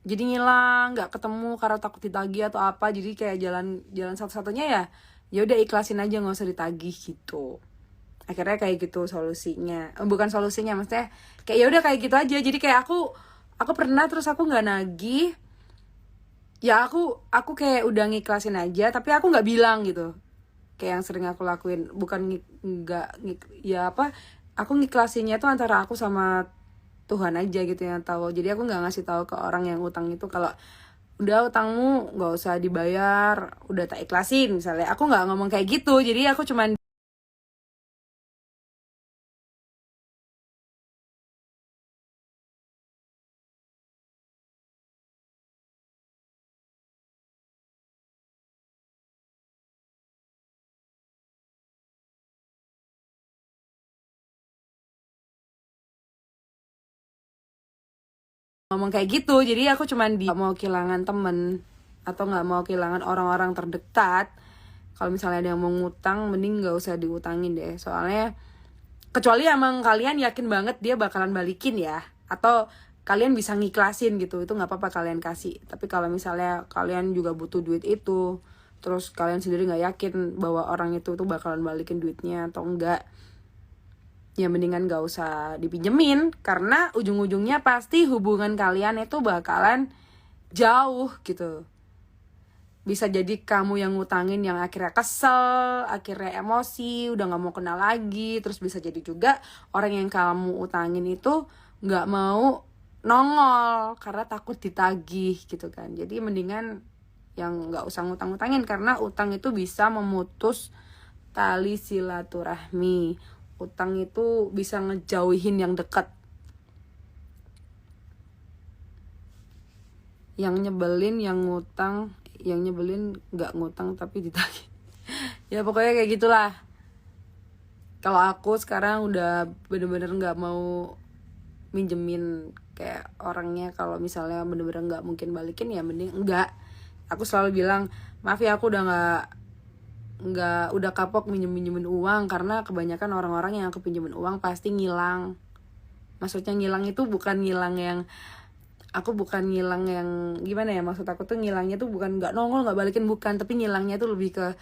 jadi ngilang, nggak ketemu karena takut ditagih atau apa. Jadi kayak jalan satu-satunya ya udah ikhlasin aja, nggak usah ditagih gitu. Akhirnya kayak gitu solusinya. Bukan solusinya, maksudnya kayak ya udah kayak gitu aja. Jadi kayak aku pernah terus aku nggak nagih. Ya aku kayak udah ngiklasin aja, tapi aku nggak bilang gitu. Kayak yang sering aku lakuin, bukan nggak ya apa? Aku ngiklasinnya tuh antara aku sama Tuhan aja gitu yang tahu. Jadi aku nggak ngasih tahu ke orang yang utang itu kalau udah utangmu nggak usah dibayar, udah tak ikhlasin misalnya. Aku nggak ngomong kayak gitu. Jadi aku cuman ngomong kayak gitu. Jadi aku cuman mau kehilangan temen atau nggak mau kehilangan orang-orang terdekat. Kalau misalnya ada yang mau ngutang, mending nggak usah diutangin deh. Soalnya kecuali emang kalian yakin banget dia bakalan balikin ya, atau kalian bisa ngiklasin gitu, itu nggak apa-apa kalian kasih. Tapi kalau misalnya kalian juga butuh duit itu, terus kalian sendiri nggak yakin bahwa orang itu tuh bakalan balikin duitnya atau enggak, ya mendingan gak usah dipinjemin. Karena ujung-ujungnya pasti hubungan kalian itu bakalan jauh gitu. Bisa jadi kamu yang ngutangin yang akhirnya kesel, akhirnya emosi, udah gak mau kenal lagi. Terus bisa jadi juga orang yang kamu utangin itu gak mau nongol karena takut ditagih gitu kan. Jadi mendingan yang gak usah ngutang-ngutangin, karena utang itu bisa memutus tali silaturahmi. Utang itu bisa ngejauhin yang dekat. Yang nyebelin yang ngutang, yang nyebelin nggak ngutang tapi ditagih. Ya pokoknya kayak gitulah. Kalau aku sekarang udah bener-bener nggak mau minjemin kayak orangnya. Kalau misalnya bener-bener nggak mungkin balikin, ya mending enggak. Aku selalu bilang, maaf ya aku udah kapok minjemin uang, karena kebanyakan orang-orang yang aku pinjemin uang pasti ngilang. Maksudnya ngilang itu bukan ngilang yang gimana ya, maksud aku tuh ngilangnya tuh bukan nggak nongol nggak balikin, bukan, tapi ngilangnya tuh lebih ke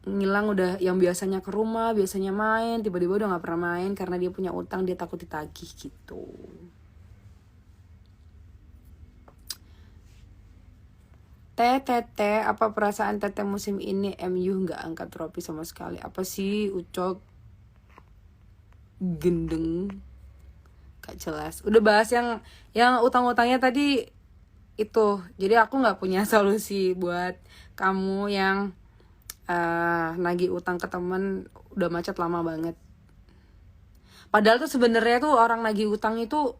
ngilang udah yang biasanya ke rumah, biasanya main, tiba-tiba udah nggak pernah main karena dia punya utang, dia takut ditagih gitu. Tete, apa perasaan Tete musim ini MU nggak angkat trofi sama sekali? Apa sih Ucok? Gendeng, gak jelas. Udah bahas yang utang-utangnya tadi itu. Jadi aku nggak punya solusi buat kamu yang nagih utang ke temen udah macet lama banget. Padahal tuh sebenarnya tuh orang nagih utang itu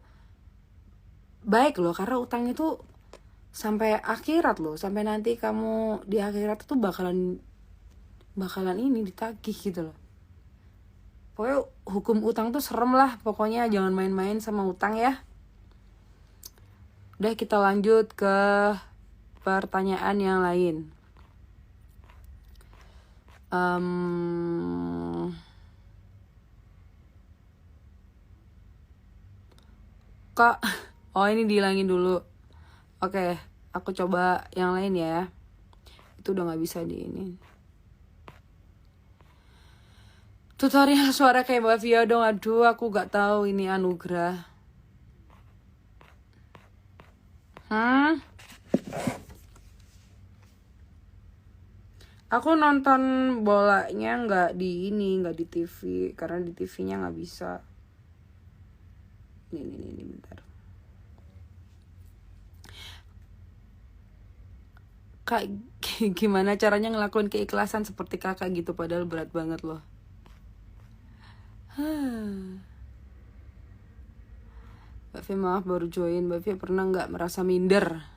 baik loh, karena utang itu sampai akhirat loh, sampai nanti kamu di akhirat tuh bakalan ini ditagih gitu loh. Pokoknya hukum utang tuh serem lah, pokoknya jangan main-main sama utang ya. Udah, kita lanjut ke pertanyaan yang lain. Kak, oh ini dihilangin dulu. Oke, aku coba yang lain ya. Itu udah gak bisa di ini. Tutorial suara kayak Mbak Via dong. Aduh, aku gak tahu ini anugerah. Aku nonton bolanya nggak di TV, karena di TV-nya nggak bisa. Ini bentar. Kak, gimana caranya ngelakuin keikhlasan seperti kakak gitu, padahal berat banget loh. Mbak Via maaf baru join. Mbak Via pernah nggak merasa minder?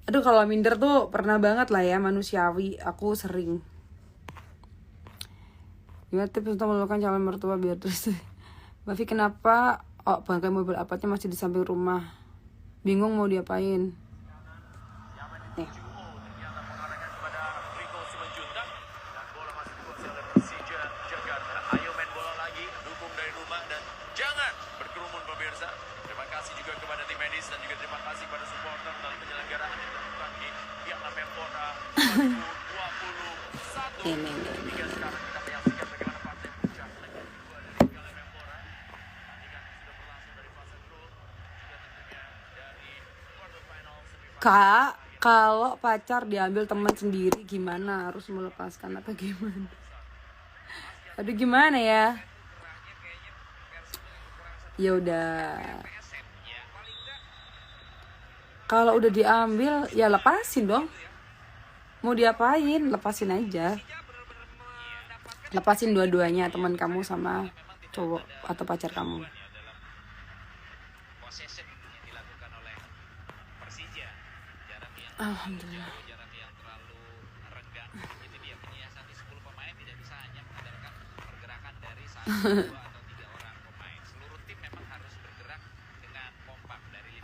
Aduh, kalau minder tuh pernah banget lah ya, manusiawi. Aku sering. Gimana tips untuk menemukan calon mertua biar terus? Mbak Via kenapa bangkai mobil apatnya masih di samping rumah? Bingung mau diapain? Nih. kasih juga kepada tim medis dan juga terima kasih kepada supporter dalam penyelenggaraan yang dilakukan di Piala Menpora 2021. Ini. Hingga sekarang kita menyaksikan bagaimana partai puncak leg kedua dari Piala Menpora. Pertandingan yang sudah berlangsung dari fase grup hingga tentunya dari quarter final, semifinal. Kak, kalau pacar diambil teman sendiri gimana? Harus melepaskan atau gimana? Aduh gimana ya? Ya udah. Kalau udah diambil ya lepasin dong. Mau diapain? Lepasin aja. Lepasin dua-duanya, teman kamu sama cowok atau pacar kamu. Alhamdulillah.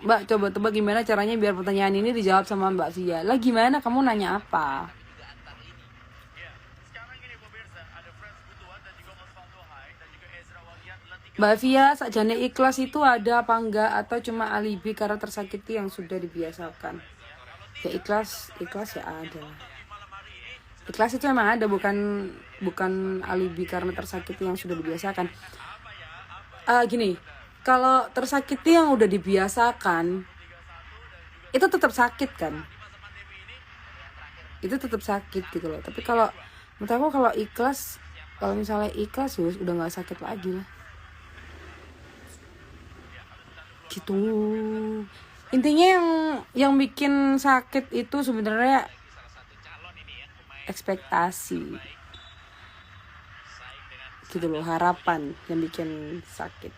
Mbak, coba gimana caranya biar pertanyaan ini dijawab sama Mbak Via. Lah gimana, kamu nanya apa? Mbak Via, sakjane ikhlas itu ada apa enggak atau cuma alibi karena tersakiti yang sudah dibiasakan? Ya ikhlas ya ada. Ikhlas itu emang ada, bukan alibi karena tersakiti yang sudah dibiasakan. Gini, kalau tersakiti yang udah dibiasakan itu tetap sakit kan? Itu tetap sakit gitu loh. Tapi kalau menurut aku kalau ikhlas, kalau misalnya ikhlas ya udah nggak sakit lagi lah. Gitu. Intinya yang bikin sakit itu sebenarnya ekspektasi. Gitu loh, harapan yang bikin sakit.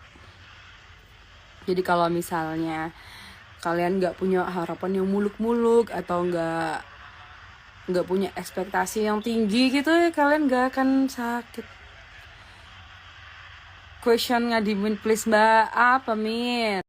Jadi kalau misalnya kalian nggak punya harapan yang muluk-muluk atau nggak punya ekspektasi yang tinggi gitu ya, kalian nggak akan sakit. Question ngadimin please Mbak, apa Min?